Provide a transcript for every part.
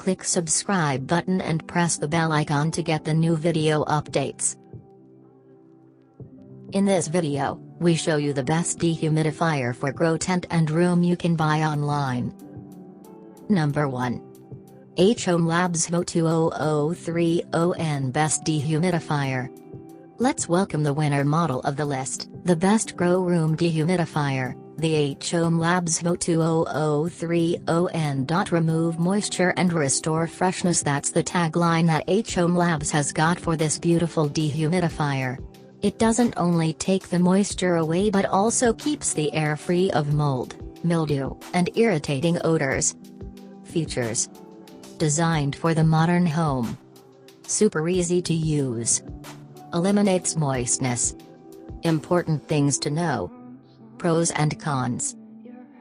Click subscribe button and press the bell icon to get the new video updates. In this video, we show you the best dehumidifier for grow tent and room you can buy online. Number 1. Home Labs HO20030N Best Dehumidifier. Let's welcome the winner model of the list, the best grow room dehumidifier, the Home Labs HO20030N. Remove moisture and restore freshness. That's the tagline that Home Labs has got for this beautiful dehumidifier. It doesn't only take the moisture away but also keeps the air free of mold, mildew, and irritating odors. Features: designed for the modern home. Super easy to use. Eliminates moistness. Important things to know. Pros and cons.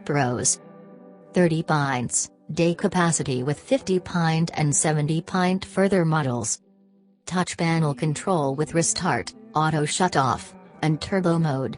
Pros: 30 pints, day capacity with 50 pint and 70 pint further models. Touch panel control with restart, auto shut off, and turbo mode.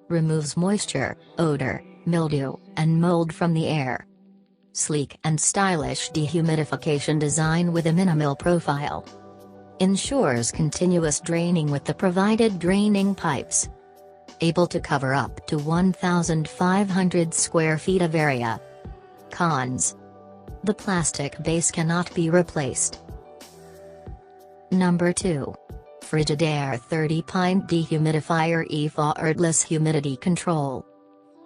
Removes moisture, odor, mildew, and mold from the air. Sleek and stylish dehumidification design with a minimal profile. Ensures continuous draining with the provided draining pipes. Able to cover up to 1,500 square feet of area. Cons: the plastic base cannot be replaced. Number 2. Frigidaire 30 pint dehumidifier Effortless humidity control.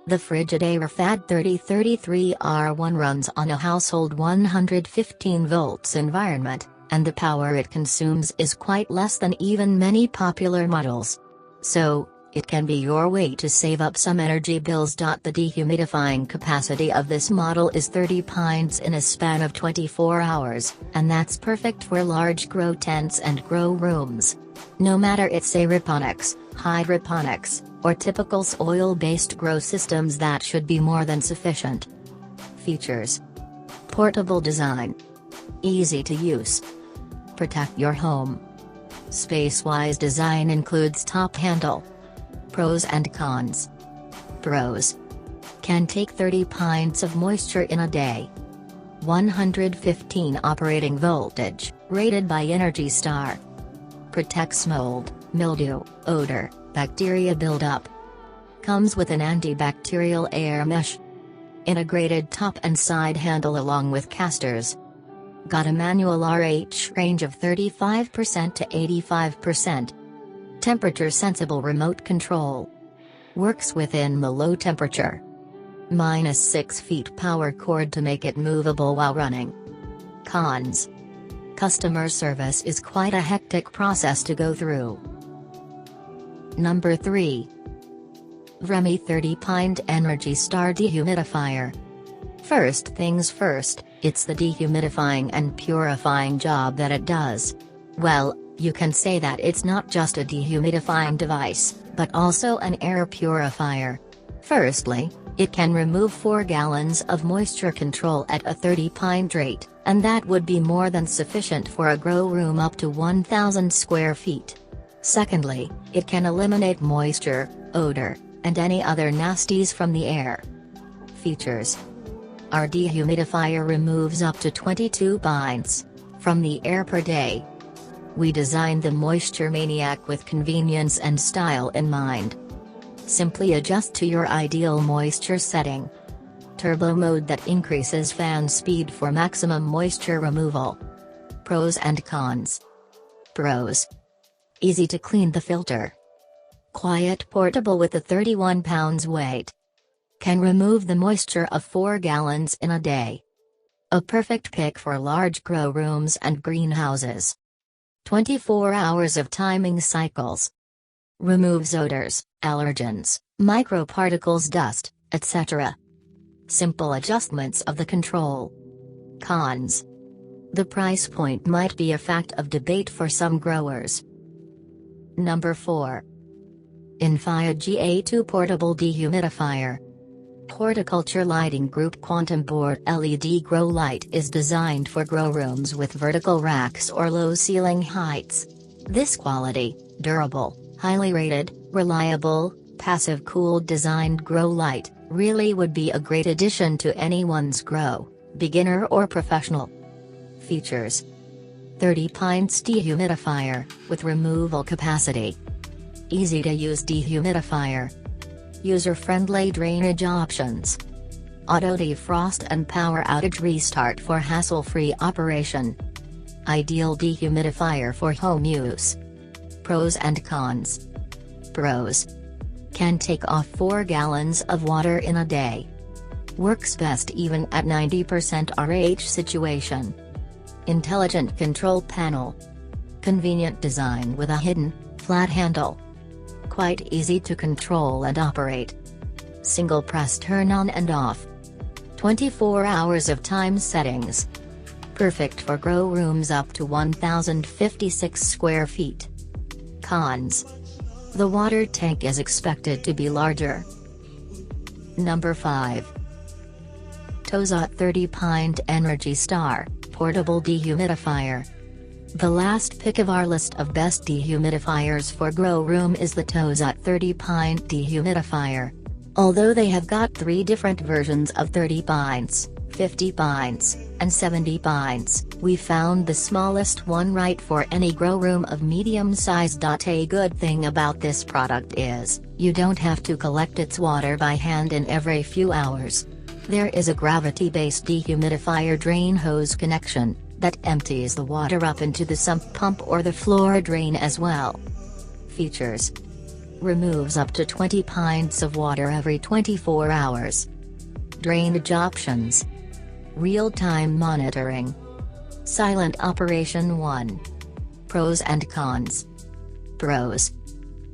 The Frigidaire FAD 3033R1 runs on a household 115 volts environment, and the power it consumes is quite less than even many popular models. So, it can be your way to save up some energy bills. The dehumidifying capacity of this model is 30 pints in a span of 24 hours, and that's perfect for large grow tents and grow rooms. No matter it's aeroponics, hydroponics, or typical soil-based grow systems, that should be more than sufficient. Features: portable design. Easy to use. Protect your home. Space-wise design includes top handle. Pros and cons. Pros: can take 30 pints of moisture in a day. 115 operating voltage, rated by Energy Star. Protects mold, mildew, odor, bacteria buildup. Comes with an antibacterial air mesh. Integrated top and side handle along with casters. Got a manual RH range of 35% to 85%. Temperature sensible remote control. Works within the low temperature. -6 feet power cord to make it movable while running. Cons: customer service is quite a hectic process to go through. Number 3. VREMI 30 pint Energy Star Dehumidifier. First things first, it's the dehumidifying and purifying job that it does. Well, you can say that it's not just a dehumidifying device, but also an air purifier. Firstly, it can remove 4 gallons of moisture control at a 30 pint rate, and that would be more than sufficient for a grow room up to 1,000 square feet. Secondly, it can eliminate moisture, odor, and any other nasties from the air. Features: our dehumidifier removes up to 22 pints from the air per day. We designed the Moisture Maniac with convenience and style in mind. Simply adjust to your ideal moisture setting. Turbo mode that increases fan speed for maximum moisture removal. Pros and cons. Pros: easy to clean the filter. Quiet portable with a 31 pounds weight. Can remove the moisture of 4 gallons in a day. A perfect pick for large grow rooms and greenhouses. 24 hours of timing cycles. Removes odors, allergens, microparticles, dust, etc. Simple adjustments of the control. Cons: the price point might be a fact of debate for some growers. Number 4. Infiat GA2 Portable Dehumidifier. Horticulture Lighting Group Quantum Board LED Grow Light is designed for grow rooms with vertical racks or low ceiling heights. This quality, durable, highly rated, reliable, passive-cooled designed grow light really would be a great addition to anyone's grow, beginner or professional. Features: 30 pints dehumidifier, with removal capacity. Easy to use dehumidifier. User-friendly drainage options. Auto defrost and power outage restart for hassle-free operation. Ideal dehumidifier for home use. Pros and cons. Pros: can take off 4 gallons of water in a day. Works best even at 90% RH situation. Intelligent control panel. Convenient design with a hidden, flat handle. Quite easy to control and operate. Single press turn on and off. 24 hours of time settings. Perfect for grow rooms up to 1,056 square feet. Cons: the water tank is expected to be larger. Number 5. TOSOT 30 pint Energy Star Portable Dehumidifier. The last pick of our list of best dehumidifiers for grow room is the TOSOT 30 pint dehumidifier. Although they have got 3 different versions of 30 pints, 50 pints, and 70 pints, we found the smallest one right for any grow room of medium size. A good thing about this product is, you don't have to collect its water by hand in every few hours. There is a gravity-based dehumidifier drain hose connection that empties the water up into the sump pump or the floor drain as well. Features: removes up to 20 pints of water every 24 hours. Drainage options: real-time monitoring. Silent operation 1. Pros and cons. Pros: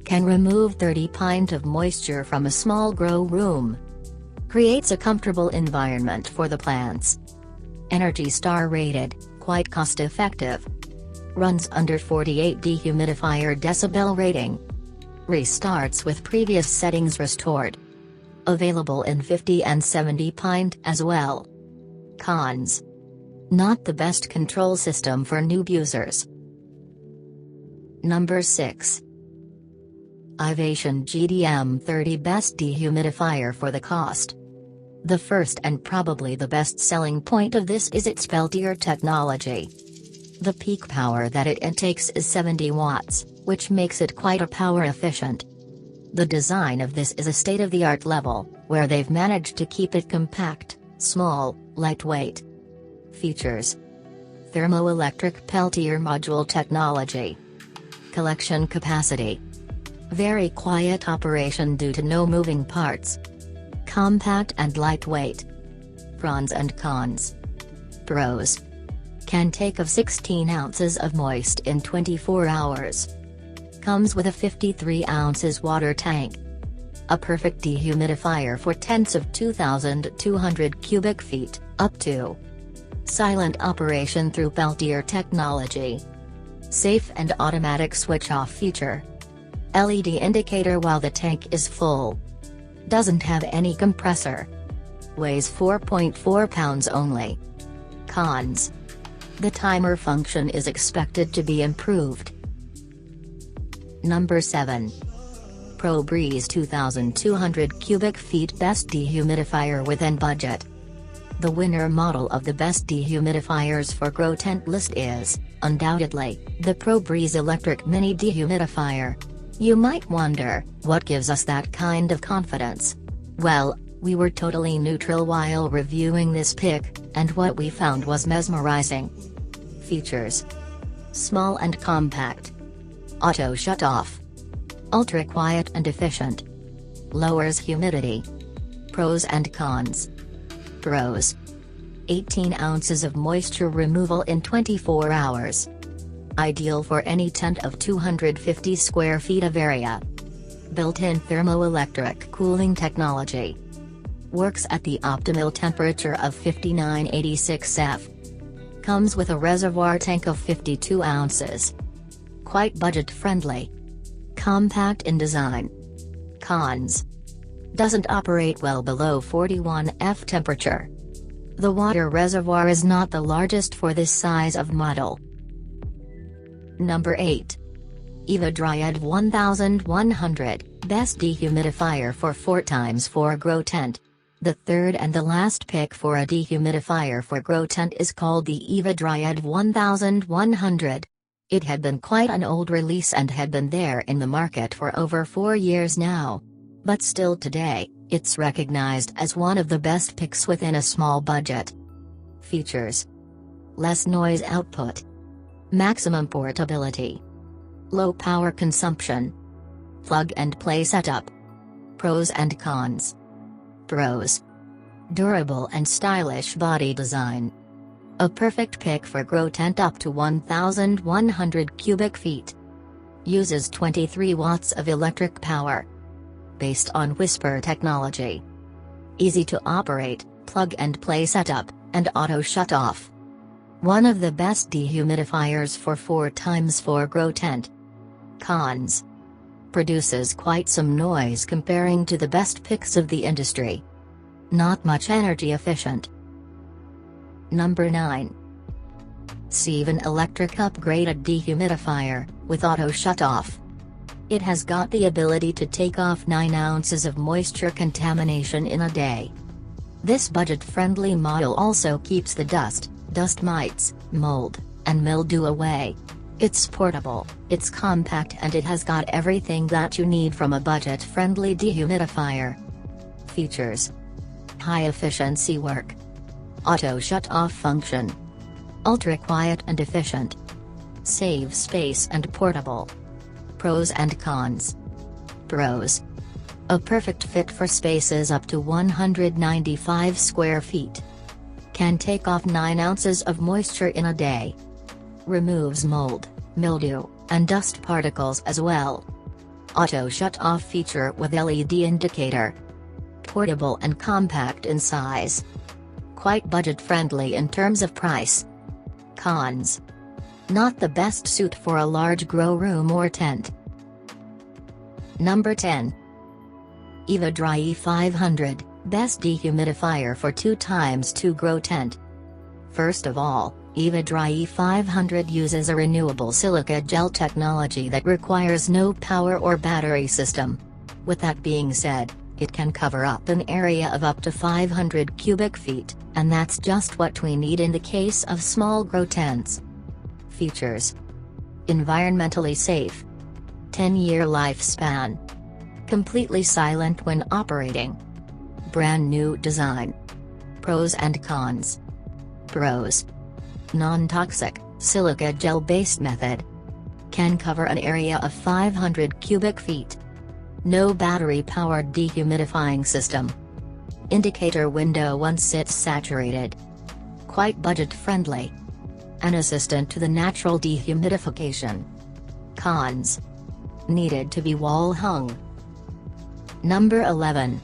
can remove 30 pint of moisture from a small grow room. Creates a comfortable environment for the plants. Energy Star rated, quite cost-effective. Runs under 48 dehumidifier decibel rating. Restarts with previous settings restored. Available in 50 and 70 pint as well. Cons: not the best control system for noob users. Number 6. Ivation GDM 30 Best Dehumidifier for the cost. The first and probably the best selling point of this is its Peltier technology. The peak power that it takes is 70 watts, which makes it quite a power efficient. The design of this is a state-of-the-art level, where they've managed to keep it compact, small, lightweight. Features: thermoelectric Peltier module technology. Collection capacity. Very quiet operation due to no moving parts. Compact and lightweight. Pros and cons. Pros: can take of 16 ounces of moist in 24 hours. Comes with a 53 ounces water tank. A perfect dehumidifier for tents of 2,200 cubic feet, up to. Silent operation through Peltier technology. Safe and automatic switch-off feature. LED indicator while the tank is full. Doesn't have any compressor. Weighs 4.4 pounds only. Cons: the timer function is expected to be improved. Number 7. ProBreeze 2,200 cubic feet Best Dehumidifier within budget. The winner model of the best dehumidifiers for grow tent list is, undoubtedly, the ProBreeze electric mini dehumidifier. You might wonder, what gives us that kind of confidence? Well, we were totally neutral while reviewing this pick, and what we found was mesmerizing. Features: small and compact. Auto shut off. Ultra quiet and efficient. Lowers humidity. Pros and cons. Pros: 18 ounces of moisture removal in 24 hours. Ideal for any tent of 250 square feet of area. Built-in thermoelectric cooling technology. Works at the optimal temperature of 5986 F. Comes with a reservoir tank of 52 ounces. Quite budget-friendly. Compact in design. Cons: doesn't operate well below 41 F temperature. The water reservoir is not the largest for this size of model. Number 8. EvaDryad 1100, Best Dehumidifier for 4x4 Grow Tent. The third and the last pick for a dehumidifier for grow tent is called the EVA-Dryad 1100. It had been quite an old release and had been there in the market for over 4 years now. But still today, it's recognized as one of the best picks within a small budget. Features: less noise output, maximum portability, low power consumption, plug and play setup. Pros and cons. Pros: durable and stylish body design. A perfect pick for grow tent up to 1,100 cubic feet. Uses 23 watts of electric power. Based on Whisper technology. Easy to operate, plug and play setup, and auto shut off. One of the best dehumidifiers for 4x4 grow tent. Cons: produces quite some noise comparing to the best picks of the industry. Not much energy efficient. Number 9. SEAVONELECTRICUPGRADED dehumidifier, with auto shut-off. It has got the ability to take off 9 ounces of moisture contamination in a day. This budget-friendly model also keeps the dust mites, mold, and mildew away. It's portable, it's compact, and it has got everything that you need from a budget-friendly dehumidifier. Features: high-efficiency work, auto shut-off function, ultra-quiet and efficient, save space and portable. Pros and cons. Pros: a perfect fit for spaces up to 195 square feet. Can take off 9 ounces of moisture in a day. Removes mold, mildew, and dust particles as well. Auto shut-off feature with LED indicator. Portable and compact in size. Quite budget-friendly in terms of price. Cons: not the best suit for a large grow room or tent. Number 10. EVA-Dry 500, best dehumidifier for 2x2 grow tent. First of all, EVA-Dry 500 uses a renewable silica gel technology that requires no power or battery system. With that being said, it can cover up an area of up to 500 cubic feet, and that's just what we need in the case of small grow tents. Features: environmentally safe, 10-year lifespan, completely silent when operating, brand new design. Pros and cons. Pros: non-toxic, silica gel-based method. Can cover an area of 500 cubic feet. No battery-powered dehumidifying system. Indicator window once it's saturated. Quite budget-friendly. An assistant to the natural dehumidification. Cons: needed to be wall-hung. Number 11.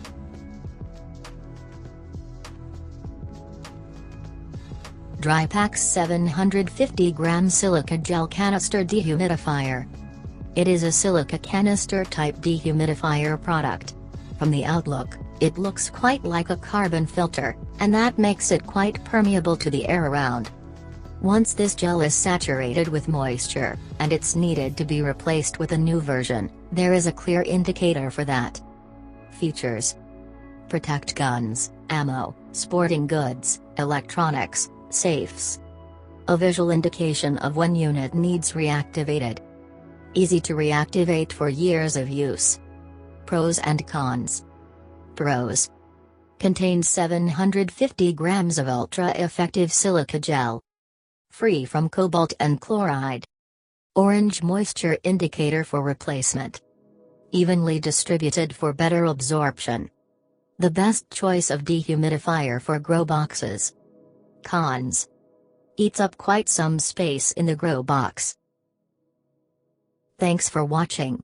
DryPax 750 gram silica gel canister dehumidifier. It is a silica canister type dehumidifier product. From the outlook, it looks quite like a carbon filter, and that makes it quite permeable to the air around. Once this gel is saturated with moisture, and it's needed to be replaced with a new version, there is a clear indicator for that. Features: protect guns, ammo, sporting goods, electronics, safes. A visual indication of when unit needs reactivated. Easy to reactivate for years of use. Pros and cons. Pros: contains 750 grams of ultra-effective silica gel. Free from cobalt and chloride. Orange moisture indicator for replacement. Evenly distributed for better absorption. The best choice of dehumidifier for grow boxes. Cons: eats up quite some space in the grow box. Thanks for watching.